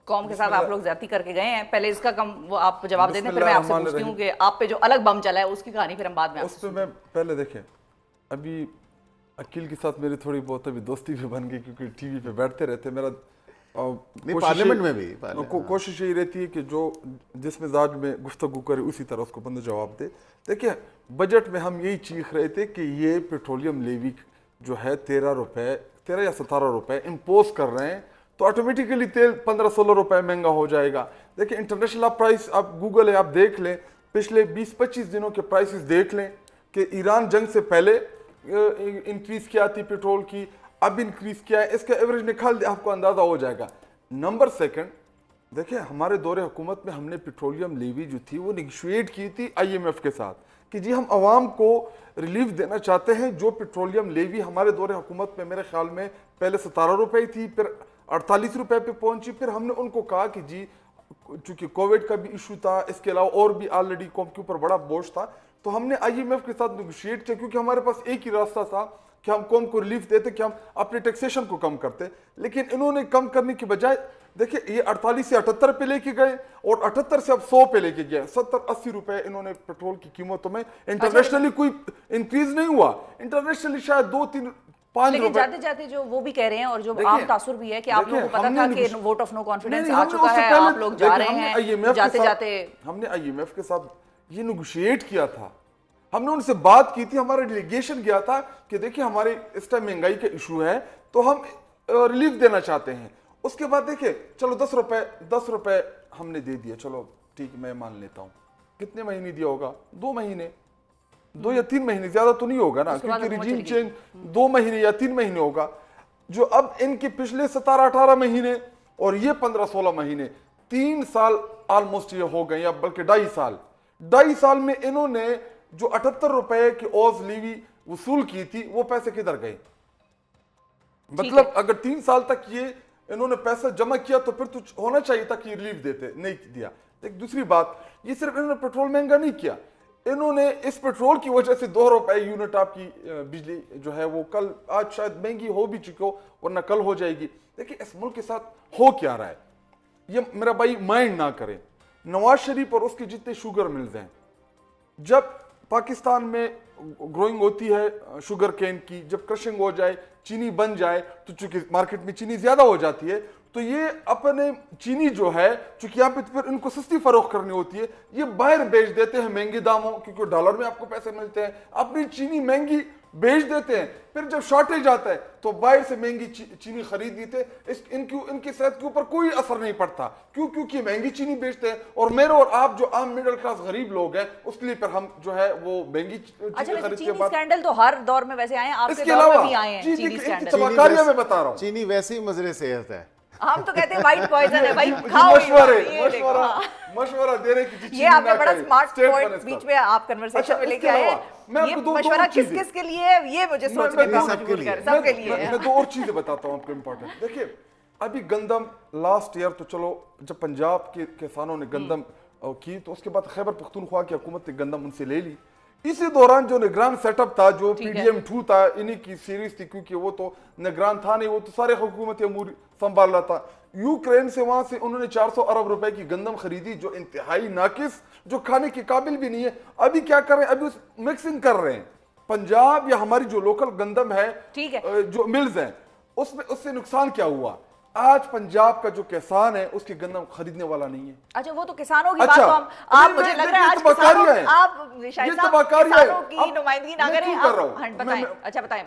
قوم کے ساتھ آپ لوگ زیادتی کر کے گئے ہیں. پہلے اس کا وہ آپ جواب دے دیں, پھر میں آپ سے پوچھتی ہوں کہ آپ پہ جو الگ بم چلا ہے اس کی کہانی پھر ہم بعد میں اس پہ میں پہلے دیکھیں, ابھی عقیل کے ساتھ میری تھوڑی بہت ابھی دوستی بھی بن گئی کیونکہ ٹی وی پہ بیٹھتے رہتے. میرا پارلیمنٹ میں بھی کوشش یہی رہتی ہے کہ جو جس مزاج میں گفتگو کرے اسی طرح اس کو بندہ جواب دے. دیکھیں بجٹ میں ہم یہی چیخ رہے تھے کہ یہ پیٹرولیم لیوی جو ہے 13 یا 17 روپے امپوز کر رہے ہیں تو آٹومیٹیکلی تیل 15-16 روپے مہنگا ہو جائے گا. دیکھیں انٹرنیشنل آپ پرائس, آپ گوگل ہے آپ دیکھ لیں, پچھلے 20-25 دنوں کے پرائسز دیکھ لیں کہ ایران جنگ سے پہلے انکریز کیا تھی پیٹرول کی, اب انکریز کیا ہے, اس کا ایوریج نکال دے آپ کو اندازہ ہو جائے گا. نمبر سیکنڈ, دیکھیں ہمارے دور حکومت میں ہم نے پیٹرولیم لیوی جو تھی وہ نیگوشیٹ کی تھی IMF کے ساتھ کہ جی ہم عوام کو ریلیف دینا چاہتے ہیں. جو پیٹرولیم لیوی ہمارے دور حکومت میں میرے خیال میں پہلے 17 روپے تھی, پھر 48 روپے پہ پہنچی. پھر ہم نے ان کو کہا کہ جی چونکہ کووڈ کا بھی ایشو تھا, اس کے علاوہ اور بھی آلریڈی قوم کے اوپر بڑا بوجھ تھا, تو ہم نے IMF کے ساتھ نیگوشیٹ کیا کیونکہ ہمارے پاس ایک ہی راستہ تھا کہ ہم قوم کو ریلیف دیتے, کہ ہم اپنے ٹیکسیشن کو کم کرتے. لیکن انہوں نے کم کرنے کی بجائے دیکھیں یہ 48 سے 78 پہ لے کے گئے اور 78 سے اب 100 پہ لے کے گئے. 70-80 روپے انہوں نے پیٹرول کی قیمتوں میں. انٹرنیشنلی کوئی انکریز نہیں ہوا, انٹرنیشنلی شاید 2-3-5 لیکن جاتے جاتے جو وہ بھی کہہ رہے ہیں اور جو عام تاثر بھی ہے کہ آپ لوگوں کو پتا تھا کہ ووٹ آف نو کانفیڈنس آ چکا ہے, آپ لوگ جا رہے ہیں, جاتے جاتے ہم نے IMF کے ساتھ یہ نیگوشیٹ کیا تھا, ہم نے ان سے بات کی تھی, ہمارا ڈیلیگیشن گیا تھا کہ دیکھیں ہمارے اس ٹائم مہنگائی کا ایشو ہے تو ہم ریلیف دینا چاہتے ہیں. اس کے بعد دیکھیں چلو 10 روپے ہم نے دے دیا, چلو ٹھیک میں مان لیتا ہوں. کتنے مہینے دیا ہوگا؟ 2 مہینے, 2 یا 3 مہینے, زیادہ تو نہیں ہوگا نا کیونکہ ریجیم چینج 2 مہینے یا 3 مہینے ہوگا. جو اب ان کے پچھلے 17-18 مہینے اور یہ 15-16 مہینے, 3 سال آلموسٹ یہ ہو گئے, یا بلکہ 2.5 سال میں انہوں نے جو 78 روپے کی اوز لیوی وصول کی تھی وہ پیسے کدھر گئے؟ مطلب اگر 3 سال تک یہ انہوں نے پیسہ جمع کیا تو پھر تو ہونا چاہیے تھا کہ ریلیف دیتے, نہیں دیا. ایک دوسری بات, یہ صرف انہوں نے پیٹرول مہنگا نہیں کیا, انہوں نے اس پیٹرول کی وجہ سے 2 روپے یونٹ آپ کی بجلی جو ہے وہ کل آج شاید مہنگی ہو بھی چکی ہو ورنہ کل ہو جائے گی. دیکھیں اس ملک کے ساتھ ہو کیا رہا ہے, یہ میرا بھائی مائنڈ نہ کریں. نواز شریف اور اس کے جتنے شوگر ملز ہیں, جب پاکستان میں گروئنگ ہوتی ہے شوگر کین کی, جب کرشنگ ہو جائے, چینی بن جائے, تو چونکہ مارکیٹ میں چینی زیادہ ہو جاتی ہے تو یہ اپنے چینی جو ہے چونکہ یہاں پہ پھر ان کو سستی فروخت کرنی ہوتی ہے, یہ باہر بیچ دیتے ہیں مہنگے داموں کیونکہ ڈالر میں آپ کو پیسے ملتے ہیں, اپنی چینی مہنگی بیچ دیتے ہیں. پھر جب شارٹیج آتا ہے تو باہر سے مہنگی چینی خرید لیتے, ان کی صحت کے اوپر کوئی اثر نہیں پڑتا. کیونکہ مہنگی چینی بیچتے ہیں, اور میرے اور آپ جو عام مڈل کلاس غریب لوگ ہیں اس کے لیے پھر ہم جو ہے وہ مہنگی چینی خرید کے بعد. اسکینڈل تو ہر دور میں ویسے آئے ہیں, آپ کے دور میں بھی آئے ہیں چینی اسکینڈل. میں بتا رہا ہوں چینی ویسے ہی مضر صحت ہے, ہم تو کہتے ہیں وائٹ پوائزن ہے بھائی, مشورہ دے رہے کہ یہ آپ نے بڑا سمارٹ پوائنٹ بیچ میں آپ کنورسیشن میں لے کے آئے. یہ مشورہ کس کس کے لیے ہے یہ مجھے سوچنے کا مجبور کر, سب کے لیے ہے. میں 2 اور چیزیں بتاتا ہوں آپ کو امپورٹنٹ. دیکھیں ابھی گندم لاسٹ ایئر تو چلو جب پنجاب کے کسانوں نے گندم کی تو اس کے بعد خیبر پختونخوا کی حکومت نے گندم ان سے لے لی. اسی دوران جو نگران سیٹ اپ تھا, جو PDM2 تھا, انہی کی سیریز تھی کیونکہ وہ تو نگران تھا نہیں, وہ تو سارے حکومت امور سنبھال رہا تھا. یوکرین سے وہاں سے انہوں نے 400 ارب روپے کی گندم خریدی جو انتہائی ناقص, جو کھانے کے قابل بھی نہیں ہے. ابھی کیا کر رہے ہیں, ابھی مکسنگ کر رہے ہیں. پنجاب یا ہماری جو لوکل گندم ہے جو ملز ہیں اس سے نقصان کیا ہوا؟ آج پنجاب کا جو کسان ہے اس کی گندم خریدنے والا نہیں ہے. اچھا وہ تو کسانوں کی بات, تو آپ مجھے لگ رہا ہے آج کسانوں آپ شاہد صاحب کسانوں کی نمائندگی نہ کریں. بتائیں, اچھا بتائیں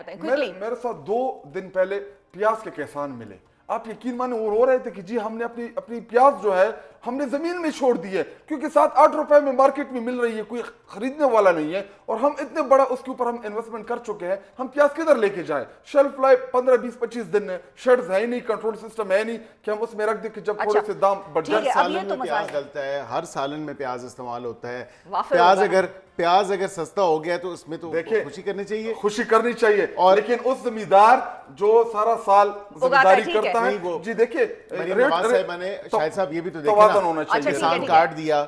میرے ساتھ 2 دن پہلے پیاز کے کسان ملے, آپ یقین مانیں وہ رو رہے تھے کہ جی ہم نے اپنی پیاز جو ہے ہم نے زمین میں چھوڑ دی ہے کیونکہ 7-8 روپے میں مارکیٹ میں مل رہی ہے, کوئی خریدنے والا نہیں ہے, اور ہم اتنے بڑا اس کے اوپر ہم انویسٹمنٹ کر چکے ہیں, ہم پیاز کدھر لے کے جائیں؟ شیلف لائف 15-20-25 دن ہے, شیڈز ہے نہیں, کنٹرول سسٹم ہے نہیں کہ ہم اس میں رکھ دیں کہ جب تھوڑے سے دام بڑھ جائے. ہر سالن میں پیاز ڈلتا ہے, ہر سالن میں پیاز استعمال ہوتا ہے. پیاز اگر سستا ہو گیا تو اس میں تو خوشی کرنی چاہیے, لیکن اس زمیندار جو سارا سال زمینداری کرتا ہے, جی دیکھیں شاہد صاحب یہ بھی تو دیکھیں کسان کارڈ دیا,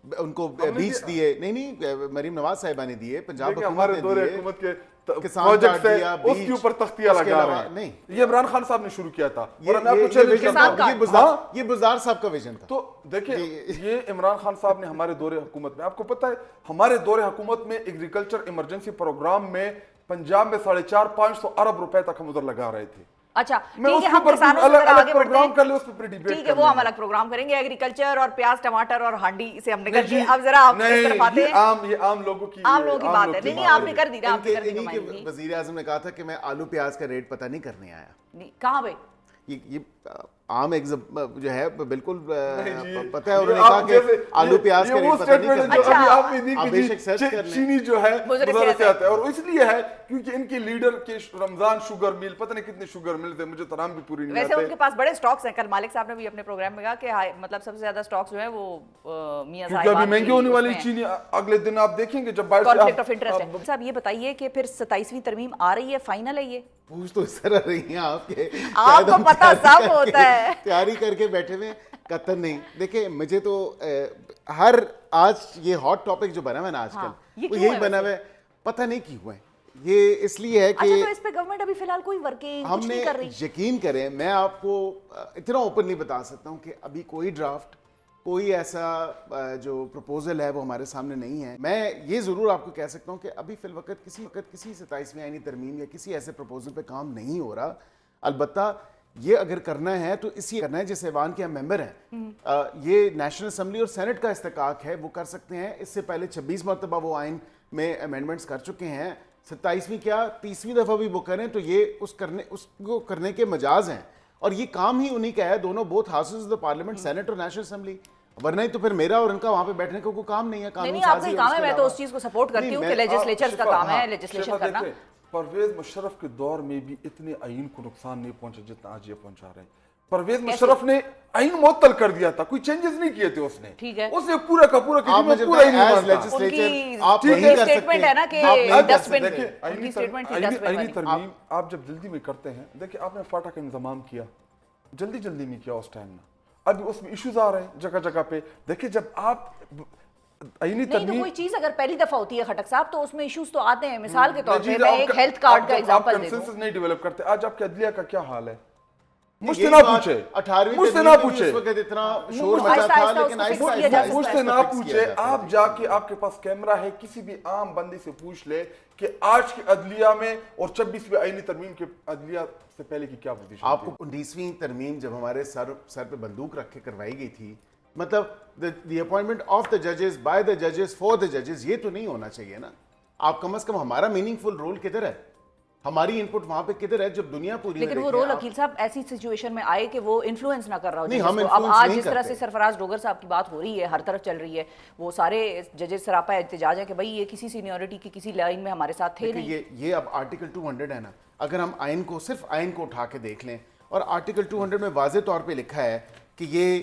ان کو بیج دیے, نہیں مریم نواز صاحبہ نے دیے, پنجاب ہمارے دور حکومت کے پروجیکٹس ہے اس کے اوپر تختیاں لگا رہے ہیں. نہیں, یہ عمران خان صاحب نے شروع کیا تھا اور میں آپ کو چیلنج کرتا ہوں, یہ بزدار صاحب کا ویژن تھا. تو دیکھیں یہ عمران خان صاحب نے ہمارے دور حکومت میں, آپ کو پتہ ہے ہمارے دور حکومت میں ایگریکلچر ایمرجنسی پروگرام میں پنجاب میں 450-500 ارب روپے تک ہم ادھر لگا رہے تھے. اچھا ٹھیک ہے, ہم کسانوں سے ذرا آگے بڑھتے ہیں. ٹھیک ہے, وہ ہم الگ پروگرام کریں گے. ایگریکلچر اور پیاز ٹماٹر اور ہانڈی سے ہم نکل کے اب ذرا آپ اس طرف آتے ہیں. یہ عام لوگوں کی بات ہے. نہیں آپ نے کر دی نا, آپ نے کر دی. وزیر اعظم نے کہا تھا کہ میں آلو پیاز کا ریٹ پتہ نہیں کرنے آیا. کہاں پہ یہ عام ایک جو ہے بالکل پتہ ہے, انہوں نے کہا کہ آلو پیاز کا ریٹ پتہ نہیں کرنا. چینی جو ہے وزارت سے آتا ہے, اور اس لیے ہے کیونکہ ان کے لیڈر کے رمضان شوگر مل, پتہ نہیں کتنے شوگر مل تھے, مجھے تو نام بھی پوری نہیں آتے. ویسے ان کے پاس بڑے سٹاکس ہیں. کل مالک صاحب نے بھی اپنے پروگرام میں کہا کہ مطلب سب سے زیادہ سٹاکس جو ہیں وہ میاں کیونکہ ابھی مہنگی ہونے والی چینی اگلے دن آپ دیکھیں گے جب کانفلکٹ آف انٹرسٹ ہے. صاحب یہ بتائیے کہ پھر 27ویں ترمیم آ رہی ہے, فائنل ہے یہ؟ پوچھ تو اس طرح رہی ہیں آپ کے, آپ کو پتہ سب ہوتا ہے, تیاری کر کے بیٹھے ہوئے. قطر نہیں. دیکھیں مجھے تو ہر آج یہ ہاٹ ٹاپک جو بنا ہوا ہے نا آج کل, وہ یہی بنا ہوا ہے, پتہ نہیں کیوں ہوا ہے. یہ اس لیے ہے کہ اس پہ گورنمنٹ ابھی فی الحال کوئی ورکنگ ہم نے, یقین کریں میں آپ کو اتنا اوپنلی بتا سکتا ہوں کہ ابھی کوئی ڈرافٹ, کوئی ایسا جو پروپوزل ہے وہ ہمارے سامنے نہیں ہے. میں یہ ضرور آپ کو کہہ سکتا ہوں کہ ابھی فی الوقت کسی 27ویں آئینی ترمیم یا کسی ایسے پروپوزل پہ کام نہیں ہو رہا. البتہ یہ اگر کرنا ہے تو اسی کرنا ہے جس ایوان کے ہم ممبر ہیں. یہ نیشنل اسمبلی اور سینٹ کا استحقاق ہے, وہ کر سکتے ہیں. اس سے پہلے 26 مرتبہ وہ آئین میں امینڈمنٹس کر چکے ہیں. 27ویں کیا 30ویں دفعہ بھی وہ کریں تو یہ اس کو کرنے کے مجاز ہیں. اور یہ کام ہی انہی کا ہے, دونوں both houses of the parliament, senate اور نیشنل اسمبلی. ورنہ ہی تو پھر میرا اور ان کا وہاں پہ بیٹھنے کا کوئی کام نہیں ہے. نہیں آپ کا کام ہے, میں تو اس چیز کو سپورٹ کرتی ہوں کہ لیجسلیچرز کا کام ہے لیجسلیشن کرنا. پرویز مشرف کے دور میں بھی اتنے آئین کو نقصان نہیں پہنچا جتنا آج یہ پہنچا رہے ہیں. پرویز مشرف نے آئین معطل کر دیا تھا, کوئی چینجز نہیں کیے تھے اس نے. ٹھیک ہے, اس نے پورا کا پورا پورا ہی نہیں مانتا. آپ نہیں کر سٹیٹمنٹ ہے نا کہ ڈسٹ بن کی سٹیٹمنٹ تھی ڈسٹ بن آئینی ترمیم آپ جب جلدی میں کرتے ہیں. دیکھیں آپ نے فاٹا کا انضمام کیا, جلدی میں کیا اس ٹائم میں, ابھی اس میں ایشوز آ رہے ہیں جگہ جگہ پہ. دیکھیں جب آپ نہیں تو کوئی چیز اگر پہلی دفعہ ہوتی ہے خٹک صاحب تو اس میں ایشوز تو آتے ہیں. مثال کے طور پہ میں ایک ہیلتھ کارڈ کا ایگزامپل دے دوں. آپ نہیں ڈیولپ کرتے. آج آپ کے عدلیہ کا کیا حال ہے, مجھ سے نہ پوچھے, مجھ سے نہ پوچھے, مجھ سے نہ پوچھے. آپ جا کے آپ کے پاس کیمرہ ہے, کسی بھی عام بندے سے پوچھ لے کہ آج کی عدلیہ میں اور 26ویں آئینی ترمیم کے عدلیہ سے پہلے کی کیا پوزیشن. آپ کو 19ویں ترمیم جب ہمارے سر پہ بندوق رکھ کے کروائی گئی تھی, مطلب دی اپوائنٹمنٹ آف دا ججز بائی دا ججز فار دا ججز, یہ تو نہیں ہونا چاہیے نا. آپ کم از کم ہمارا میننگ فل رول کدھر ہے, ہماری ان پٹ وہاں پہ کدھر ہے جب دنیا پوری. لیکن وہ رول وکیل صاحب ایسی سچویشن میں آئے کہ وہ انفلوئنس نہ کر رہا ہو. اب آج جس طرح سے سرفراز ڈوگر صاحب کی بات ہو رہی ہے, ہر طرف چل رہی ہے, وہ سارے ججز سراپا احتجاج ہے کہ بھائی یہ کسی سینیورٹی کی کسی لائن میں ہمارے ساتھ تھے نہیں. یہ اب آرٹیکل 200 ہے نا, اگر ہم آئین کو صرف آئین کو اٹھا کے دیکھ لیں, اور آرٹیکل 200 میں واضح طور پہ لکھا ہے کہ یہ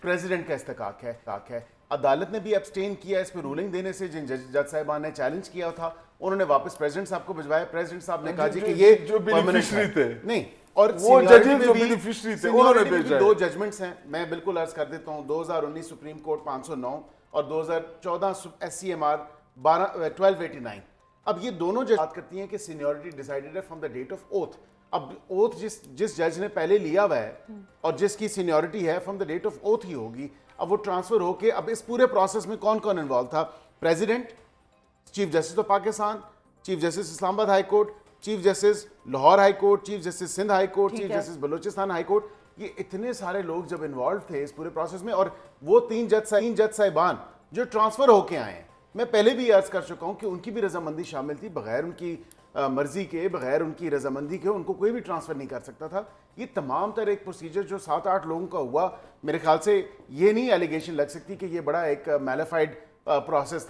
پریزیڈنٹ کا استحقاق ہے. عدالت نے بھی ابسٹین کیا اس پہ رولنگ دینے سے. جن جج صاحبان نے چیلنج کیا تھا انہوں نے واپس پریزیڈنٹ صاحب کو بھجوایا. پریزیڈنٹ صاحب نے کہا جی کہ یہ جو بینیفیشری تھے نہیں, اور وہ ججز جو بینیفیشری تھے انہوں نے بھیجا. 2 ججمنٹس ہیں, میں بالکل عرض کر دیتا ہوں. 2019 سپریم کورٹ 509 اور 2014 SCMR 1289. اب یہ دونوں جو بات کرتی ہیں کہ سینیورٹی ڈیسائیڈڈ ہے from the date of oath. اب اوتھ جس جج نے پہلے لیا ہوا ہے اور جس کی سینیورٹی ہے from the date of oath ہی ہوگی. اب وہ ٹرانسفر ہو کے اب اس پورے پروسیس میں کون کون انوالو تھا؟ President, chief justice of Pakistan, chief justice Islamabad high court, chief justice Lahore high court, chief justice Sindh high court, chief justice Balochistan high court. یہ اتنے سارے لوگ جب انوالو تھے اس پورے پروسیس میں, اور وہ 3 جج صاحبان جو ٹرانسفر ہو کے آئے ہیں, میں پہلے بھی عرض کر چکا ہوں کہ ان کی بھی رضامندی شامل تھی. بغیر ان کی مرضی کے, بغیر ان کی رضامندی کے ان کو کوئی بھی ٹرانسفر نہیں کر سکتا تھا. یہ تمام تر ایک پروسیجر جو 7-8 لوگوں کا ہوا, میرے خیال سے یہ نہیں ایلیگیشن لگ سکتی کہ یہ بڑا ایک میلیفائڈ پروسیس تھا.